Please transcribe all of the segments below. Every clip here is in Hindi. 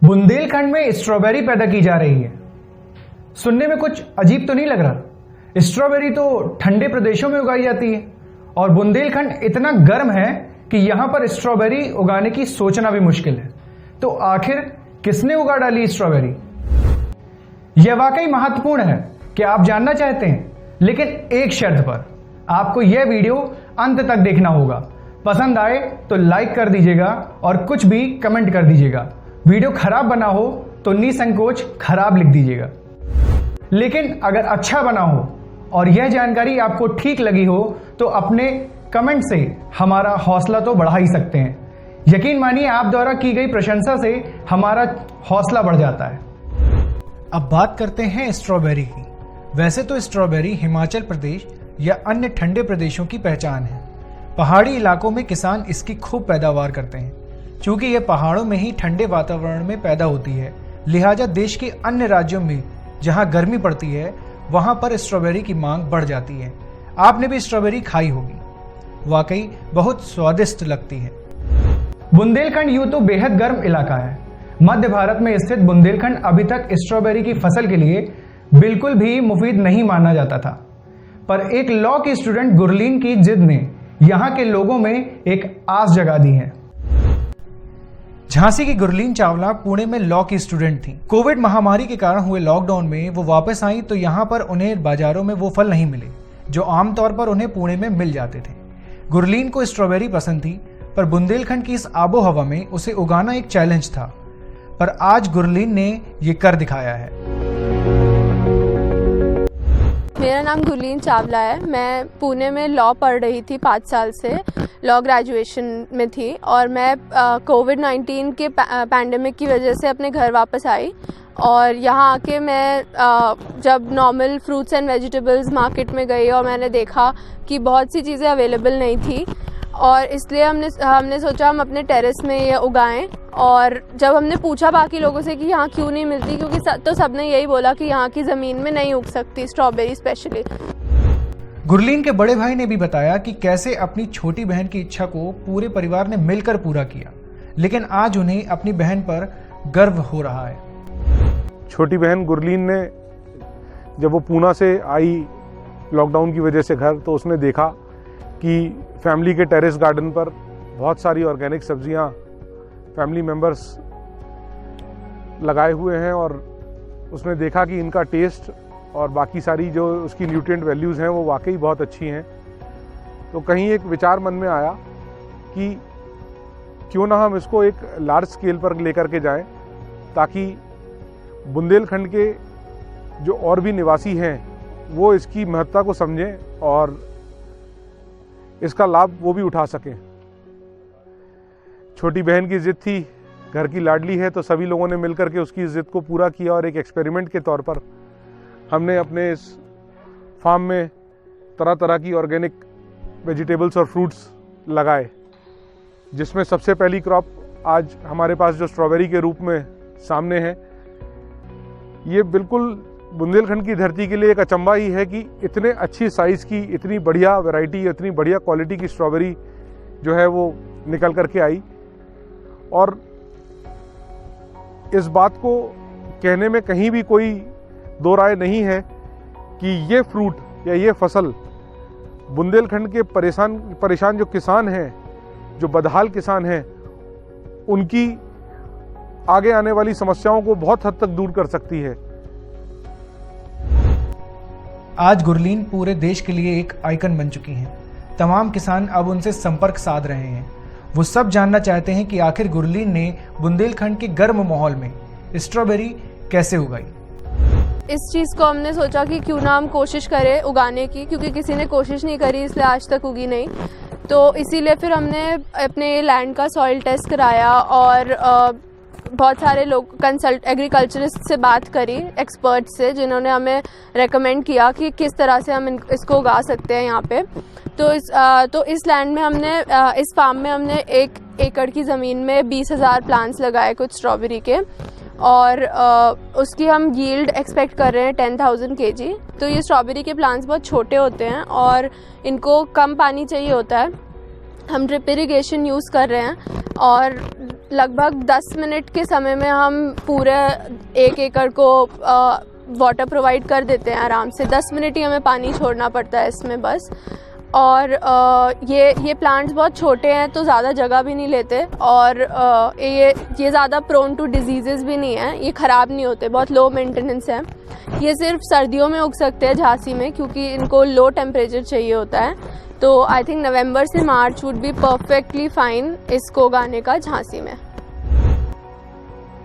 बुंदेलखंड में स्ट्रॉबेरी पैदा की जा रही है। सुनने में कुछ अजीब तो नहीं लग रहा? स्ट्रॉबेरी तो ठंडे प्रदेशों में उगाई जाती है और बुंदेलखंड इतना गर्म है कि यहां पर स्ट्रॉबेरी उगाने की सोचना भी मुश्किल है। तो आखिर किसने उगा डाली स्ट्रॉबेरी? यह वाकई महत्वपूर्ण है कि आप जानना चाहते हैं, लेकिन एक शर्त पर। आपको यह वीडियो अंत तक देखना होगा। पसंद आए तो लाइक कर दीजिएगा और कुछ भी कमेंट कर दीजिएगा। वीडियो खराब बना हो तो निसंकोच खराब लिख दीजिएगा। लेकिन अगर अच्छा बना हो और यह जानकारी आपको ठीक लगी हो तो अपने कमेंट से हमारा हौसला तो बढ़ा ही सकते हैं। यकीन मानिए, आप द्वारा की गई प्रशंसा से हमारा हौसला बढ़ जाता है। अब बात करते हैं स्ट्रॉबेरी की। वैसे तो स्ट्रॉबेरी हिमाचल प्रदेश या अन्य ठंडे प्रदेशों की पहचान है। पहाड़ी इलाकों में किसान इसकी खूब पैदावार करते हैं। चूंकि यह पहाड़ों में ही ठंडे वातावरण में पैदा होती है, लिहाजा देश के अन्य राज्यों में जहां गर्मी पड़ती है वहां पर स्ट्रॉबेरी की मांग बढ़ जाती है। आपने भी स्ट्रॉबेरी खाई होगी, वाकई बहुत स्वादिष्ट लगती है। बुंदेलखंड यूं तो बेहद गर्म इलाका है। मध्य भारत में स्थित बुंदेलखंड अभी तक स्ट्रॉबेरी की फसल के लिए बिल्कुल भी मुफीद नहीं माना जाता था, पर एक लॉ की स्टूडेंट गुरलीन की जिद ने यहां के लोगों में एक आस जगा दी है। झांसी की गुरलीन चावला पुणे में लॉ की स्टूडेंट थी। कोविड महामारी के कारण हुए लॉकडाउन में वो वापस आई तो यहाँ पर उन्हें बाजारों में वो फल नहीं मिले जो आमतौर पर उन्हें पुणे में मिल जाते थे। गुरलीन को स्ट्रॉबेरी पसंद थी, पर बुंदेलखंड की इस आबो हवा में उसे उगाना एक चैलेंज था। पर आज गुरलीन ने ये कर दिखाया है। मेरा नाम गुरलीन चावला है। मैं पुणे में लॉ पढ़ रही थी, 5 साल से लॉ ग्रेजुएशन में थी और मैं कोविड-19 के पैंडेमिक की वजह से अपने घर वापस आई और यहाँ आके मैं जब normal fruits and vegetables market में गई और मैंने देखा कि बहुत सी चीज़ें अवेलेबल नहीं थी और इसलिए हमने सोचा हम अपने टेरेस में ये उगाएं। और जब हमने पूछा बाकी लोगों से कि यहाँ क्यों नहीं मिलती, क्योंकि तो सबने यही बोला कि यहाँ की ज़मीन में नहीं उग सकती स्ट्रॉबेरी स्पेशली। गुरलीन के बड़े भाई ने भी बताया कि कैसे अपनी छोटी बहन की इच्छा को पूरे परिवार ने मिलकर पूरा किया, लेकिन आज उन्हें अपनी बहन पर गर्व हो रहा है। छोटी बहन गुरलीन ने जब वो पूना से आई लॉकडाउन की वजह से घर, तो उसने देखा कि फैमिली के टेरेस गार्डन पर बहुत सारी ऑर्गेनिक सब्जियां फैमिली मेंबर्स लगाए हुए हैं और उसने देखा कि इनका टेस्ट और बाकी सारी जो उसकी न्यूट्रिएंट वैल्यूज़ हैं वो वाकई बहुत अच्छी हैं। तो कहीं एक विचार मन में आया कि क्यों ना हम इसको एक लार्ज स्केल पर लेकर के जाएं, ताकि बुंदेलखंड के जो और भी निवासी हैं वो इसकी महत्ता को समझें और इसका लाभ वो भी उठा सकें। छोटी बहन की जिद थी, घर की लाडली है, तो सभी लोगों ने मिलकर के उसकी जिद को पूरा किया और एक एक्सपेरिमेंट के तौर पर हमने अपने इस फार्म में तरह तरह की ऑर्गेनिक वेजिटेबल्स और फ्रूट्स लगाए, जिसमें सबसे पहली क्रॉप आज हमारे पास जो स्ट्रॉबेरी के रूप में सामने है। ये बिल्कुल बुंदेलखंड की धरती के लिए एक अचंभा ही है कि इतने अच्छी साइज़ की, इतनी बढ़िया वैरायटी, इतनी बढ़िया क्वालिटी की स्ट्रॉबेरी जो है वो निकल करके आई। और इस बात को कहने में कहीं भी कोई दो राय नहीं है कि ये फ्रूट या ये फसल बुंदेलखंड के परेशान जो किसान हैं, जो बदहाल किसान हैं, उनकी आगे आने वाली समस्याओं को बहुत हद तक दूर कर सकती है। आज गुरलीन पूरे देश के लिए एक आइकन बन चुकी हैं। तमाम किसान अब उनसे संपर्क साध रहे हैं। वो सब जानना चाहते हैं कि आखिर गुरलीन ने बुंदेलखंड के गर्म माहौल में स्ट्रॉबेरी कैसे उगाई। इस चीज़ को हमने सोचा कि क्यों ना हम कोशिश करें उगाने की, क्योंकि किसी ने कोशिश नहीं करी इसलिए आज तक उगी नहीं। तो इसीलिए फिर हमने अपने लैंड का सॉइल टेस्ट कराया और बहुत सारे लोग एग्रीकल्चरिस्ट से बात करी, एक्सपर्ट से, जिन्होंने हमें रेकमेंड किया कि किस तरह से हम इसको उगा सकते हैं यहाँ पे। तो इस लैंड में हमने इस फार्म में हमने 1 एकड़ की ज़मीन में 20,000 प्लांट्स लगाए कुछ स्ट्रॉबेरी के और उसकी हम यील्ड एक्सपेक्ट कर रहे हैं 10,000 kg। तो ये स्ट्रॉबेरी के प्लांट्स बहुत छोटे होते हैं और इनको कम पानी चाहिए होता है। हम ड्रिप इरिगेशन यूज़ कर रहे हैं और लगभग 10 मिनट के समय में हम पूरे 1 एकड़ को वाटर प्रोवाइड कर देते हैं आराम से। 10 मिनट ही हमें पानी छोड़ना पड़ता है इसमें बस। और ये प्लांट्स बहुत छोटे हैं तो ज़्यादा जगह भी नहीं लेते, और ये ज़्यादा प्रोन टू डिजीज़ भी नहीं है, ये ख़राब नहीं होते, बहुत लो मेंटेनेंस है। ये सिर्फ सर्दियों में उग सकते हैं झांसी में, क्योंकि इनको लो टेम्परेचर चाहिए होता है। तो आई थिंक नवंबर से मार्च वुड बी परफेक्टली फाइन इसको उगाने का झांसी में।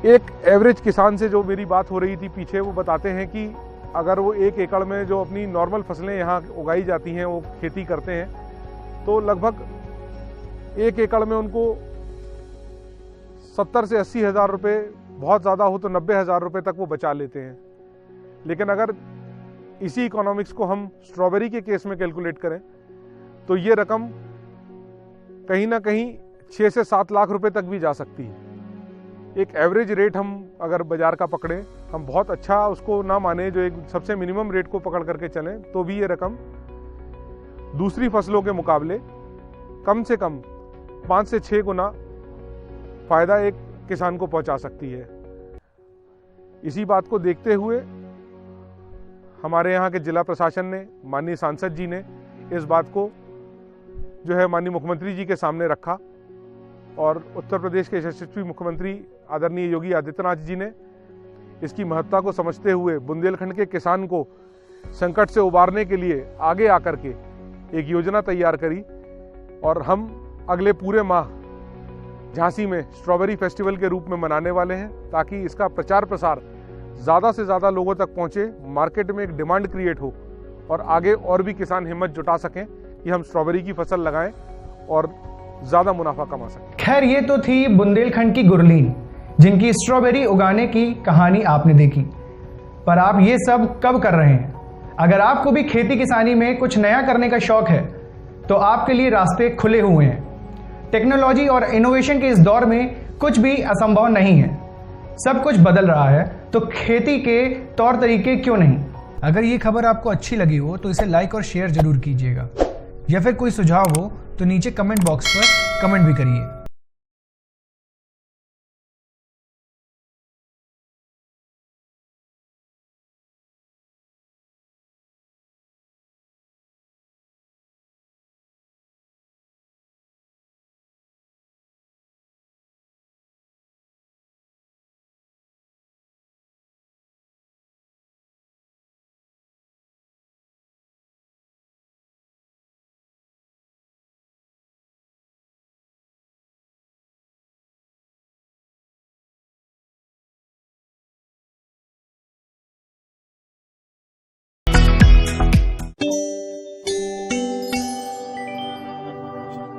एक एवरेज किसान से जो मेरी बात हो रही थी पीछे, वो बताते हैं कि अगर वो 1 एकड़ में जो अपनी नॉर्मल फसलें यहाँ उगाई जाती हैं वो खेती करते हैं, तो लगभग 1 एकड़ में उनको 70 से 80 हज़ार रुपये, बहुत ज़्यादा हो तो 90 हज़ार रुपये तक वो बचा लेते हैं। लेकिन अगर इसी इकोनॉमिक्स को हम स्ट्रॉबेरी के केस में कैलकुलेट करें तो ये रकम कहीं ना कहीं 6 से 7 लाख रुपए तक भी जा सकती है। एक एवरेज रेट हम अगर बाजार का पकड़ें, हम बहुत अच्छा उसको ना माने, जो एक सबसे मिनिमम रेट को पकड़ करके चलें, तो भी ये रकम दूसरी फसलों के मुकाबले कम से कम 5 से 6 गुना फायदा एक किसान को पहुंचा सकती है। इसी बात को देखते हुए हमारे यहाँ के जिला प्रशासन ने, माननीय सांसद जी ने इस बात को जो है माननीय मुख्यमंत्री जी के सामने रखा, और उत्तर प्रदेश के यशस्वी मुख्यमंत्री आदरणीय योगी आदित्यनाथ जी ने इसकी महत्ता को समझते हुए बुंदेलखंड के किसान को संकट से उबारने के लिए आगे आकर के एक योजना तैयार करी, और हम अगले पूरे माह झांसी में स्ट्रॉबेरी फेस्टिवल के रूप में मनाने वाले हैं, ताकि इसका प्रचार प्रसार ज़्यादा से ज़्यादा लोगों तक पहुँचे, मार्केट में एक डिमांड क्रिएट हो, और आगे और भी किसान हिम्मत जुटा सकें कि हम स्ट्रॉबेरी की फसल लगाएं और ज़्यादा मुनाफा कमा सकें। खैर, ये तो थी बुंदेलखंड की गुरलीन, जिनकी स्ट्रॉबेरी उगाने की कहानी आपने देखी। पर आप ये सब कब कर रहे हैं? अगर आपको भी खेती किसानी में कुछ नया करने का शौक है तो आपके लिए रास्ते खुले हुए हैं। टेक्नोलॉजी और इनोवेशन के इस दौर में कुछ भी असंभव नहीं है। सब कुछ बदल रहा है, तो खेती के तौर तरीके क्यों नहीं? अगर ये खबर आपको अच्छी लगी हो तो इसे लाइक और शेयर जरूर कीजिएगा, या फिर कोई सुझाव हो तो नीचे कमेंट बॉक्स पर कमेंट भी करिए।